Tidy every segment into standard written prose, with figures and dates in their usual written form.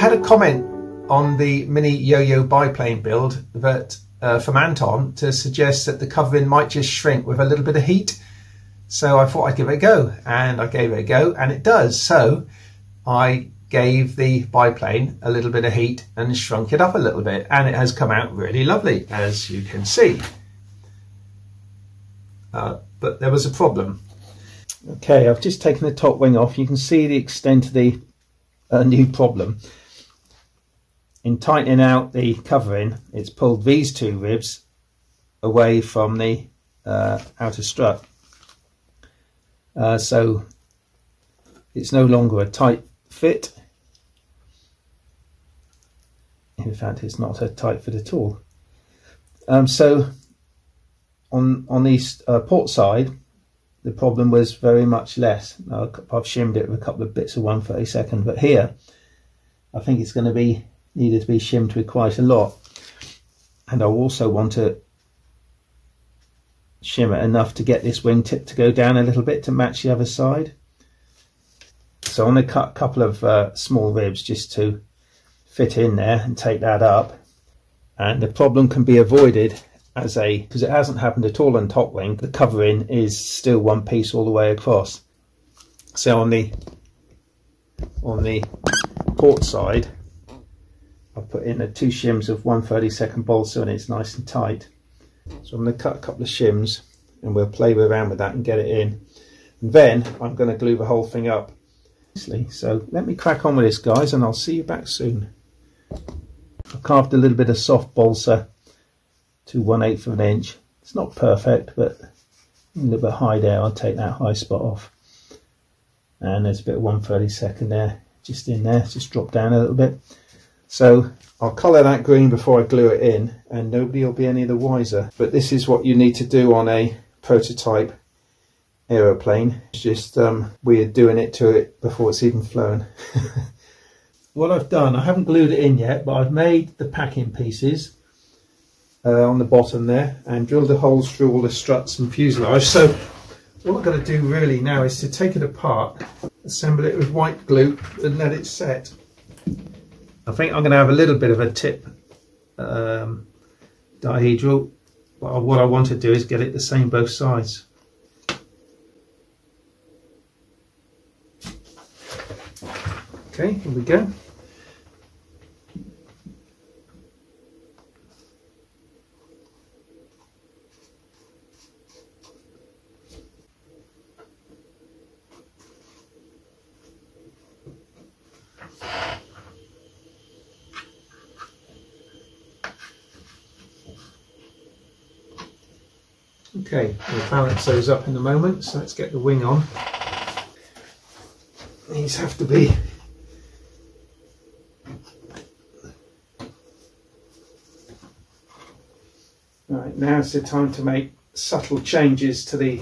had a comment on the mini Yo-Yo biplane build that from Anton to suggest that the covering might just shrink with a little bit of heat. So I thought I'd give it a go, and I gave it a go, and it does. So I gave the biplane a little bit of heat and shrunk it up a little bit, and it has come out really lovely, as you can see. But there was a problem. Okay, I've just taken the top wing off. You can see the extent of the new problem. In tightening out the covering, it's pulled these two ribs away from the outer strut. So it's no longer a tight fit. In fact, it's not a tight fit at all. So on the port side, the problem was very much less. I've shimmed it with a couple of bits of 1/32, but here I think it's going to be needed to be shimmed with quite a lot. And I also want to shim it enough to get this wingtip to go down a little bit to match the other side. So I'm going to cut a couple of small ribs just to fit in there and take that up. And the problem can be avoided because it hasn't happened at all on top wing. The covering is still one piece all the way across. So on the port side, I've put in 2 shims of 1/32 balsa, and it's nice and tight. So I'm going to cut a couple of shims and we'll play around with that and get it in. And then I'm going to glue the whole thing up. So let me crack on with this, guys, and I'll see you back soon. I've carved a little bit of soft balsa to 1/8 of an inch. It's not perfect, but a little bit high there. I'll take that high spot off. And there's a bit of 1/32 there, just in there, just drop down a little bit. So I'll colour that green before I glue it in, and nobody will be any the wiser. But this is what you need to do on a prototype aeroplane. It's just weird doing it to it before it's even flown. What I've done, I haven't glued it in yet, but I've made the packing pieces on the bottom there and drilled the holes through all the struts and fuselage. So what I've got to do really now is to take it apart, assemble it with white glue and let it set. I think I'm going to have a little bit of a tip dihedral. What I want to do is get it the same both sides. Okay, here we go. Okay, we'll balance those up in a moment, so let's get the wing on. These have to be right. Now's the time to make subtle changes to the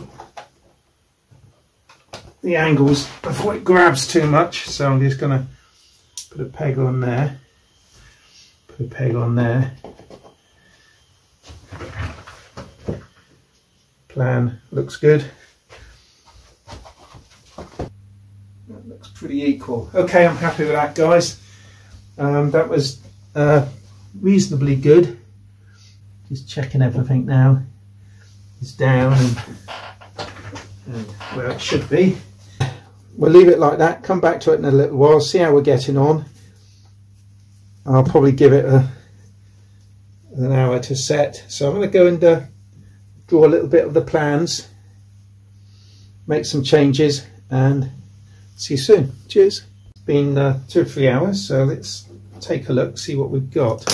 angles before it grabs too much. So I'm just going to put a peg on there, put a peg on there. Plan looks good. That looks pretty equal. Okay, I'm happy with that, guys. That was reasonably good. Just checking everything now. It's down and where it should be. We'll leave it like that, come back to it in a little while, see how we're getting on. I'll probably give it an hour to set. So I'm going to go and draw a little bit of the plans, make some changes, and see you soon. Cheers. It's been 2 or 3 hours, so let's take a look, see what we've got.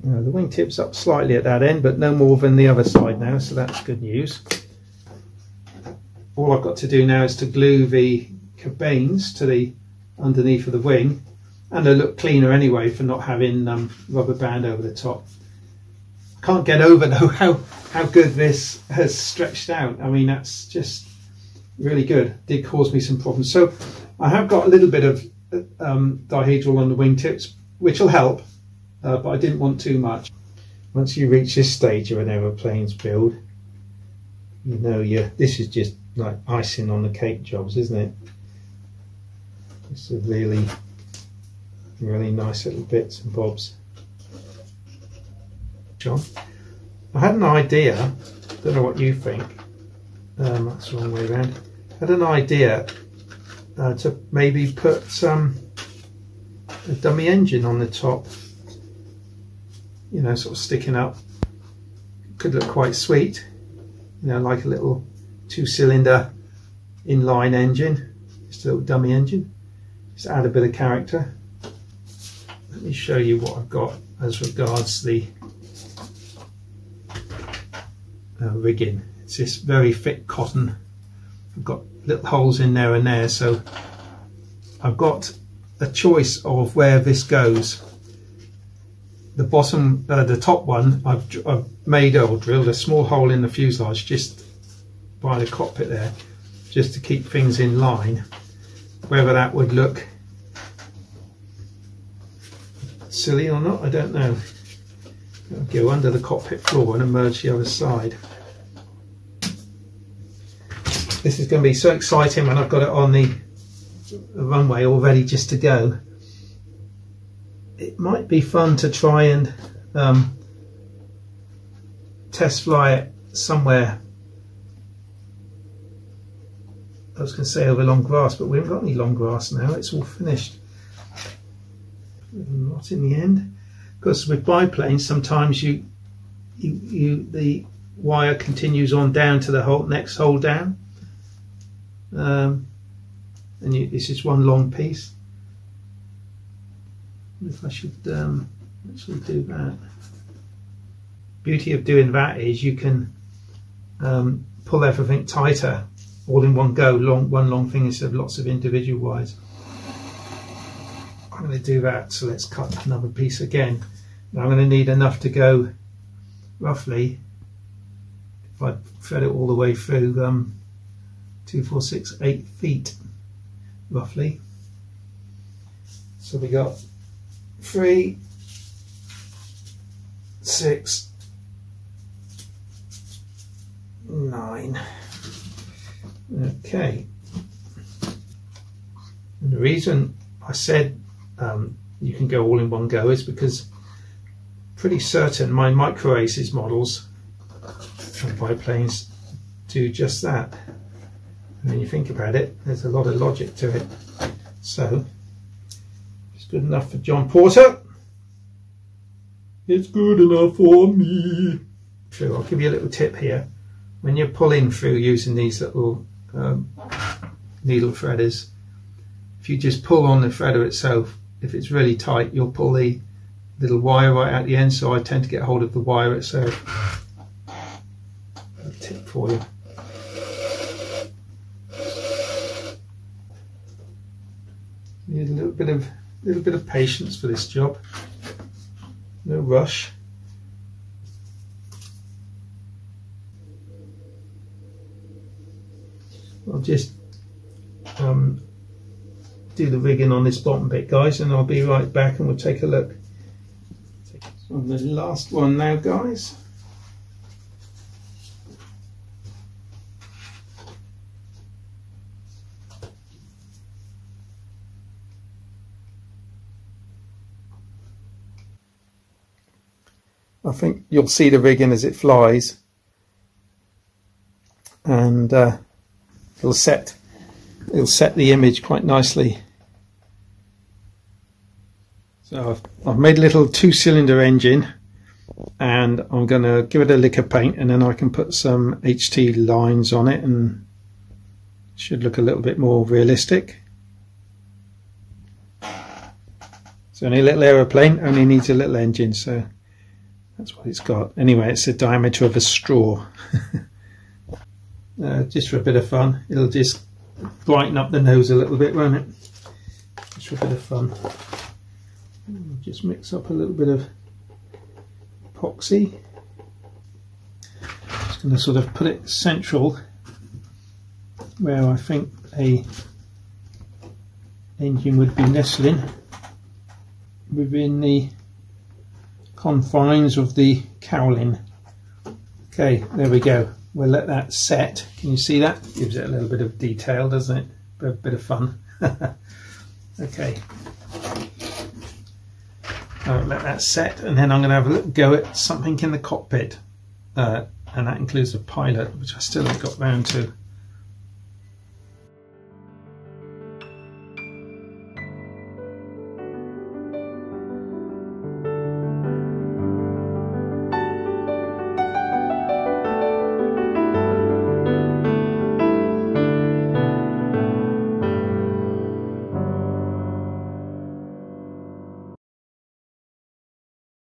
The wingtip's up slightly at that end, but no more than the other side now, so that's good news. All I've got to do now is to glue the cabanes to the underneath of the wing, and they look cleaner anyway for not having rubber band over the top. Can't get over though how good this has stretched out. I mean, that's just really good. Did cause me some problems. So I have got a little bit of dihedral on the wingtips, which will help, but I didn't want too much. Once you reach this stage of an aeroplane's build, you know this is just like icing on the cake jobs, isn't it? It's a really, really nice little bits and bobs. John, I had an idea, don't know what you think, that's the wrong way around. I had an idea to maybe put a dummy engine on the top, you know, sort of sticking up. Could look quite sweet, you know, like a little 2-cylinder inline engine, just a little dummy engine, just add a bit of character. Let me show you what I've got as regards the rigging. It's this very thick cotton. I've got little holes in there and there, so I've got a choice of where this goes. The bottom, the top one, I've made or drilled a small hole in the fuselage just by the cockpit there, just to keep things in line. Whether that would look silly or not, I don't know. I'll go under the cockpit floor and emerge the other side. This is going to be so exciting when I've got it on the runway all ready just to go. It might be fun to try and test fly it somewhere. I was going to say over long grass, but we haven't got any long grass now. It's all finished. Not in the end, because with biplanes sometimes the wire continues on down to the next hole down, and this is one long piece. If I should actually do that. Beauty of doing that is you can pull everything tighter all in one go, one long thing instead of lots of individual wires. I'm going to do that, so let's cut another piece again. Now I'm going to need enough to go roughly, if I thread it all the way through, 2, 4, 6, 8 feet roughly. So we got 3, 6, 9. Okay. And the reason I said you can go all in one go is because pretty certain my micro aces models and biplanes do just that. And when you think about it, there's a lot of logic to it. So it's good enough for John Porter. It's good enough for me. So I'll give you a little tip here. When you're pulling through using these little needle threaders, if you just pull on the threader itself, if it's really tight, you'll pull the little wire right at the end, so I tend to get hold of the wire itself. A tip for you. Need a little bit of patience for this job. No rush. I'll just do the rigging on this bottom bit, guys, and I'll be right back and we'll take a look. So on the last one now, guys. I think you'll see the rigging as it flies, and it'll set the image quite nicely. So I've made a little 2-cylinder engine, and I'm going to give it a lick of paint, and then I can put some HT lines on it and it should look a little bit more realistic. It's only a little aeroplane, only needs a little engine, so that's what it's got. Anyway, it's the diameter of a straw. Just for a bit of fun. It'll just brighten up the nose a little bit, won't it? Just for a bit of fun. I'll just mix up a little bit of epoxy. Just going to sort of put it central where I think a engine would be nestling within the confines of the cowling. Okay, there we go. we'll let that set. Can you see that? Gives it a little bit of detail, doesn't it? A bit of fun. Okay. I'll let that set, and then I'm going to have a look, go at something in the cockpit, and that includes a pilot, which I still haven't got round to.